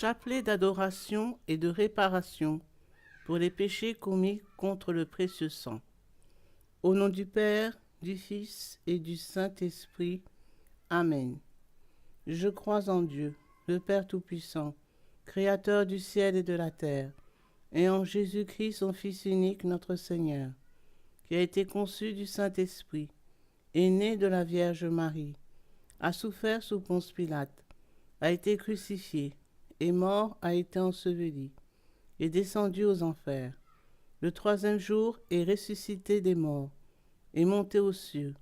Chapelet d'adoration et de réparation pour les péchés commis contre le précieux sang. Au nom du Père, du Fils et du Saint-Esprit. Amen. Je crois en Dieu, le Père Tout-Puissant, Créateur du ciel et de la terre, et en Jésus-Christ, son Fils unique, notre Seigneur, qui a été conçu du Saint-Esprit, est né de la Vierge Marie, a souffert sous Ponce Pilate, a été crucifié, est mort, a été enseveli, est descendu aux enfers. Le troisième jour est ressuscité des morts, est monté aux cieux,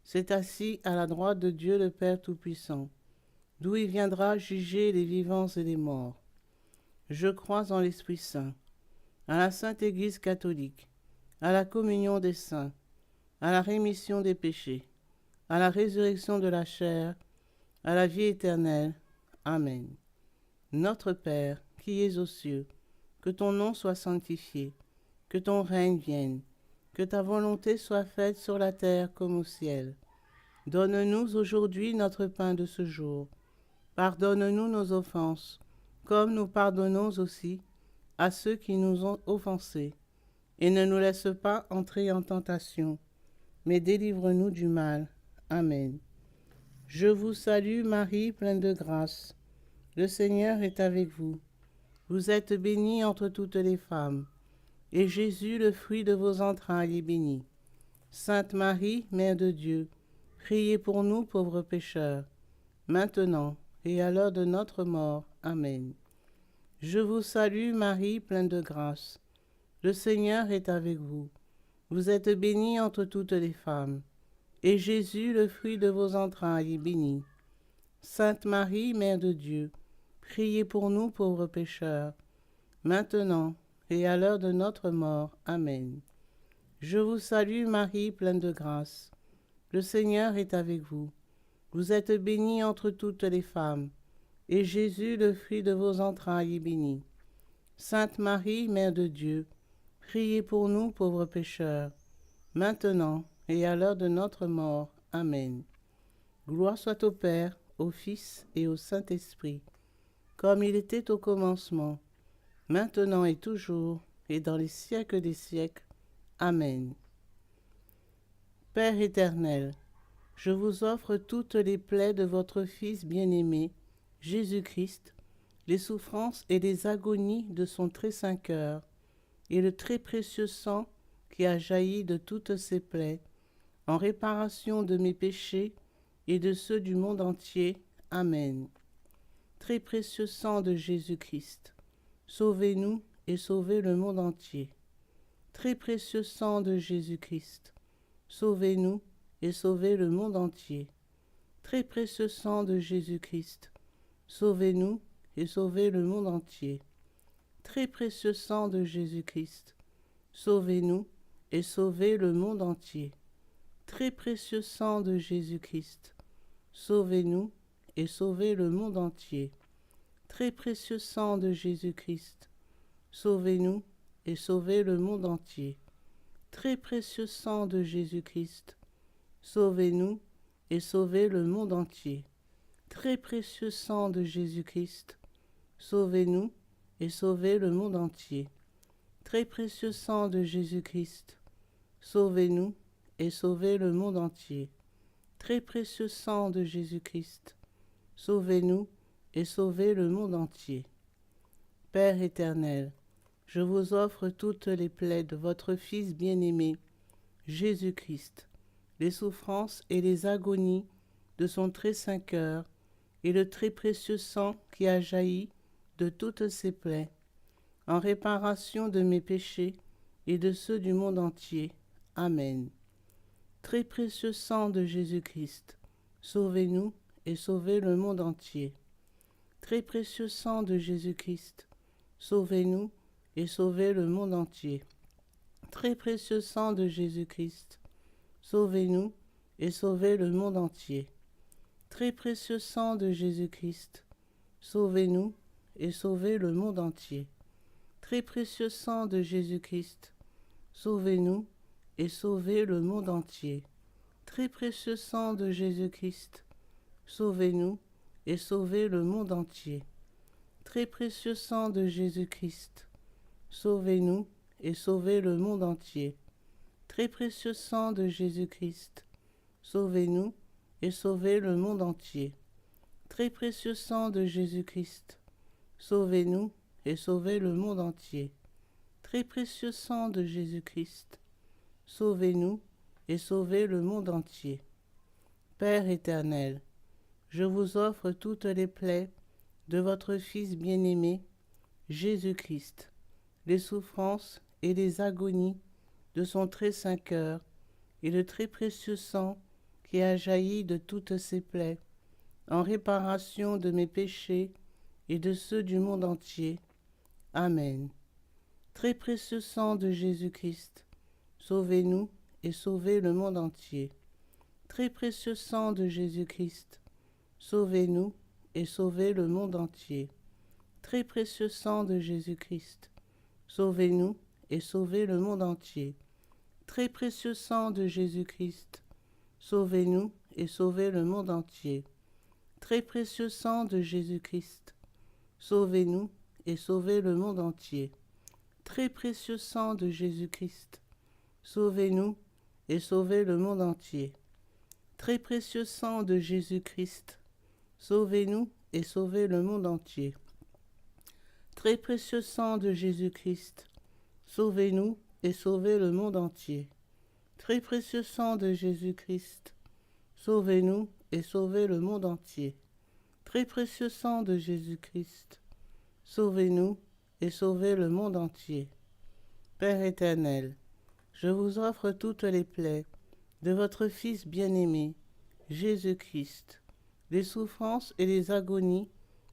s'est assis à la droite de Dieu le Père Tout-Puissant, d'où il viendra juger les vivants et les morts. Je crois en l'Esprit Saint, à la Sainte Église catholique, à la communion des saints, à la rémission des péchés, à la résurrection de la chair, à la vie éternelle. Amen. Notre Père, qui es aux cieux, que ton nom soit sanctifié, que ton règne vienne, que ta volonté soit faite sur la terre comme au ciel. Donne-nous aujourd'hui notre pain de ce jour. Pardonne-nous nos offenses, comme nous pardonnons aussi à ceux qui nous ont offensés. Et ne nous laisse pas entrer en tentation, mais délivre-nous du mal. Amen. Je vous salue Marie, pleine de grâce. Le Seigneur est avec vous. Vous êtes bénie entre toutes les femmes, et Jésus, le fruit de vos entrailles, est béni. Sainte Marie, Mère de Dieu, priez pour nous pauvres pécheurs, maintenant et à l'heure de notre mort. Amen. Je vous salue Marie, pleine de grâce. Le Seigneur est avec vous. Vous êtes bénie entre toutes les femmes, et Jésus, le fruit de vos entrailles, est béni. Sainte Marie, Mère de Dieu, priez pour nous pauvres pécheurs, maintenant et à l'heure de notre mort. Amen. Je vous salue Marie, pleine de grâce. Le Seigneur est avec vous. Vous êtes bénie entre toutes les femmes, et Jésus, le fruit de vos entrailles, est béni. Sainte Marie, Mère de Dieu, priez pour nous pauvres pécheurs, maintenant et à l'heure de notre mort. Amen. Gloire soit au Père, au Fils et au Saint-Esprit, comme il était au commencement, maintenant et toujours, et dans les siècles des siècles. Amen. Père éternel, je vous offre toutes les plaies de votre Fils bien-aimé, Jésus-Christ, les souffrances et les agonies de son très saint cœur, et le très précieux sang qui a jailli de toutes ses plaies, en réparation de mes péchés et de ceux du monde entier. Amen. Très précieux sang de Jésus-Christ, sauvez-nous et sauvez le monde entier. Très précieux sang de Jésus-Christ, sauvez-nous et sauvez le monde entier. Très précieux sang de Jésus-Christ, sauvez-nous et sauvez le monde entier. Très précieux sang de Jésus-Christ, sauvez-nous et sauvez le monde entier. Très précieux sang de Jésus-Christ, sauvez-nous et sauvez le monde entier. Très précieux sang de Jésus-Christ, sauvez-nous et sauvez le monde entier. Très précieux sang de Jésus-Christ, sauvez-nous et sauvez le monde entier. Très précieux sang de Jésus-Christ, sauvez-nous et sauvez le monde entier. Très précieux sang de Jésus-Christ, sauvez-nous et sauvez le monde entier. Très précieux sang de Jésus-Christ, sauvez-nous et sauvez le monde entier. Père éternel, je vous offre toutes les plaies de votre Fils bien-aimé, Jésus-Christ, les souffrances et les agonies de son très saint cœur, et le très précieux sang qui a jailli de toutes ses plaies, en réparation de mes péchés et de ceux du monde entier. Amen. Très précieux sang de Jésus-Christ, sauvez-nous et sauvez le monde entier. Très précieux sang de Jésus-Christ, sauvez-nous et sauvez le monde entier. Très précieux sang de Jésus-Christ, sauvez-nous et sauvez le monde entier. Très précieux sang de Jésus-Christ, sauvez-nous et sauvez le monde entier. Très précieux sang de Jésus-Christ, sauvez-nous et sauvez le monde entier. Très précieux sang de Jésus-Christ, sauvez-nous et sauvez le monde entier. très précieux sang de Jésus-Christ, sauvez-nous et sauvez le monde entier. Très précieux sang de Jésus-Christ, sauvez-nous et sauvez le monde entier. Très précieux sang de Jésus-Christ, sauvez-nous et sauvez le monde entier. Très précieux sang de Jésus-Christ, sauvez-nous et sauvez le monde entier. Père éternel, je vous offre toutes les plaies de votre Fils bien-aimé, Jésus-Christ, les souffrances et les agonies de son très saint cœur et le très précieux sang qui a jailli de toutes ses plaies, en réparation de mes péchés et de ceux du monde entier. Amen. Très précieux sang de Jésus-Christ, sauvez-nous et sauvez le monde entier. Très précieux sang de Jésus-Christ, sauvez-nous et sauvez le monde entier. Très précieux sang de Jésus-Christ, sauvez-nous et sauvez le monde entier. Très précieux sang de Jésus-Christ, sauvez-nous et sauvez le monde entier. Très précieux sang de Jésus-Christ, sauvez-nous et sauvez le monde entier. Très précieux sang de Jésus-Christ, sauvez-nous et sauvez le monde entier. Très précieux sang de Jésus-Christ, sauvez-nous et sauvez le monde entier. Très précieux sang de Jésus-Christ, sauvez-nous et sauvez le monde entier. Très précieux sang de Jésus-Christ, sauvez-nous et sauvez le monde entier. Très précieux sang de Jésus-Christ, sauvez-nous et sauvez le monde entier. Père éternel, je vous offre toutes les plaies de votre Fils bien-aimé, Jésus-Christ, les souffrances et les agonies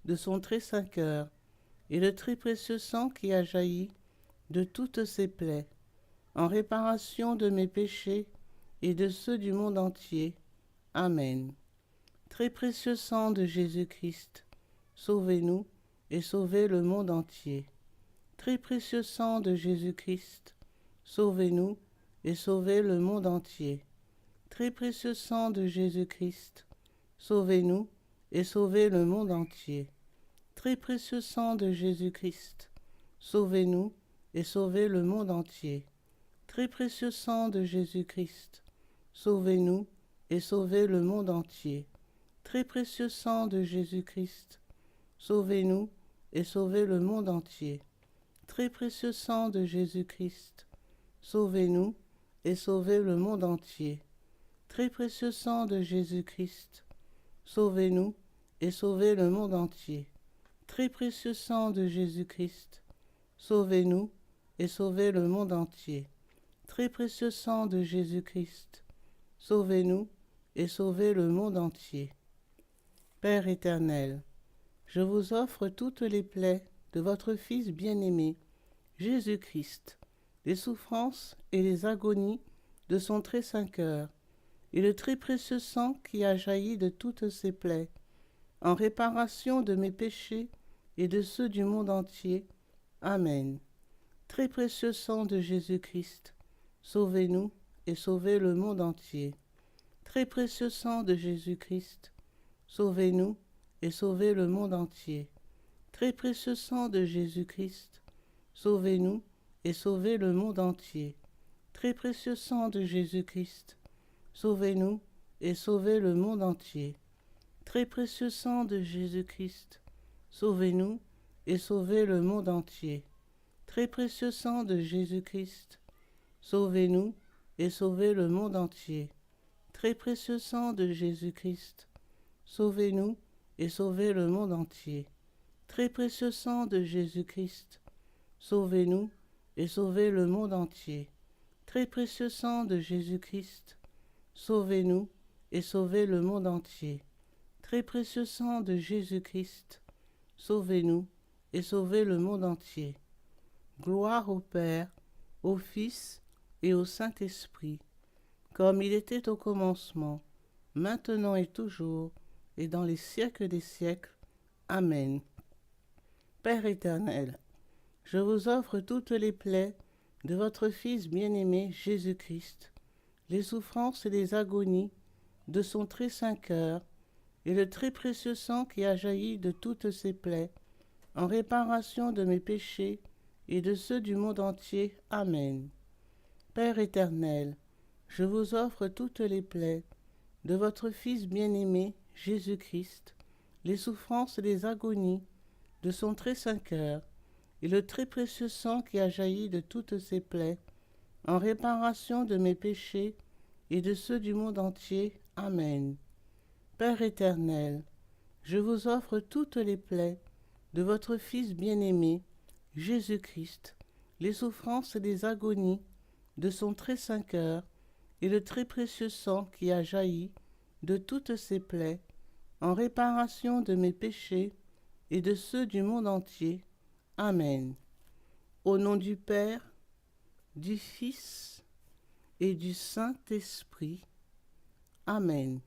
de son très saint cœur, et le très précieux sang qui a jailli de toutes ses plaies, en réparation de mes péchés et de ceux du monde entier. Amen. Très précieux sang de Jésus-Christ, sauvez-nous et sauvez le monde entier. Très précieux sang de Jésus-Christ, sauvez-nous et sauvez le monde entier. Très précieux sang de Jésus-Christ, sauvez-nous et sauvez le monde entier. Très précieux sang de Jésus-Christ, sauvez-nous et sauvez le monde entier. Très précieux sang de Jésus-Christ, sauvez-nous et sauvez le monde entier. Très précieux sang de Jésus-Christ, sauvez-nous et sauvez le monde entier. Très précieux sang de Jésus-Christ, sauvez-nous et sauvez le monde entier. Très précieux sang de Jésus-Christ, sauvez-nous et sauvez le monde entier. Très précieux sang de Jésus-Christ, sauvez-nous et sauvez le monde entier. Très précieux sang de Jésus-Christ, sauvez-nous et sauvez le monde entier. Père éternel, je vous offre toutes les plaies de votre Fils bien-aimé, Jésus-Christ, les souffrances et les agonies de son très saint cœur, et le très précieux sang qui a jailli de toutes ses plaies, en réparation de mes péchés et de ceux du monde entier. Amen. Très précieux sang de Jésus-Christ, sauvez-nous et sauvez le monde entier. Très précieux sang de Jésus-Christ, sauvez-nous et sauvez le monde entier. Très précieux sang de Jésus-Christ, sauvez-nous et sauvez le monde entier. Très précieux sang de Jésus-Christ, sauvez-nous et sauvez le monde entier. Très précieux sang de Jésus-Christ, sauvez-nous et sauvez le monde entier. Très précieux sang de Jésus-Christ, sauvez-nous et sauvez le monde entier. Très précieux sang de Jésus-Christ, sauvez-nous et sauvez le monde entier. Très précieux sang de Jésus-Christ, sauvez-nous et sauvez le monde entier. Très précieux sang de Jésus-Christ, sauvez-nous et sauvez le monde entier. Très précieux sang de Jésus-Christ, sauvez-nous et sauvez le monde entier. Gloire au Père, au Fils et au Saint-Esprit, comme il était au commencement, maintenant et toujours, et dans les siècles des siècles. Amen. Père éternel, je vous offre toutes les plaies de votre Fils bien-aimé Jésus-Christ, les souffrances et les agonies de son très saint cœur, et le très précieux sang qui a jailli de toutes ses plaies, en réparation de mes péchés et de ceux du monde entier. Amen. Père éternel, je vous offre toutes les plaies de votre Fils bien-aimé, Jésus-Christ, les souffrances et les agonies de son très saint cœur, et le très précieux sang qui a jailli de toutes ses plaies, en réparation de mes péchés et de ceux du monde entier. Amen. Père éternel, je vous offre toutes les plaies de votre Fils bien-aimé, Jésus-Christ, les souffrances et les agonies de son très saint cœur, et le très précieux sang qui a jailli de toutes ses plaies, en réparation de mes péchés et de ceux du monde entier. Amen. Au nom du Père, du Fils et du Saint-Esprit. Amen.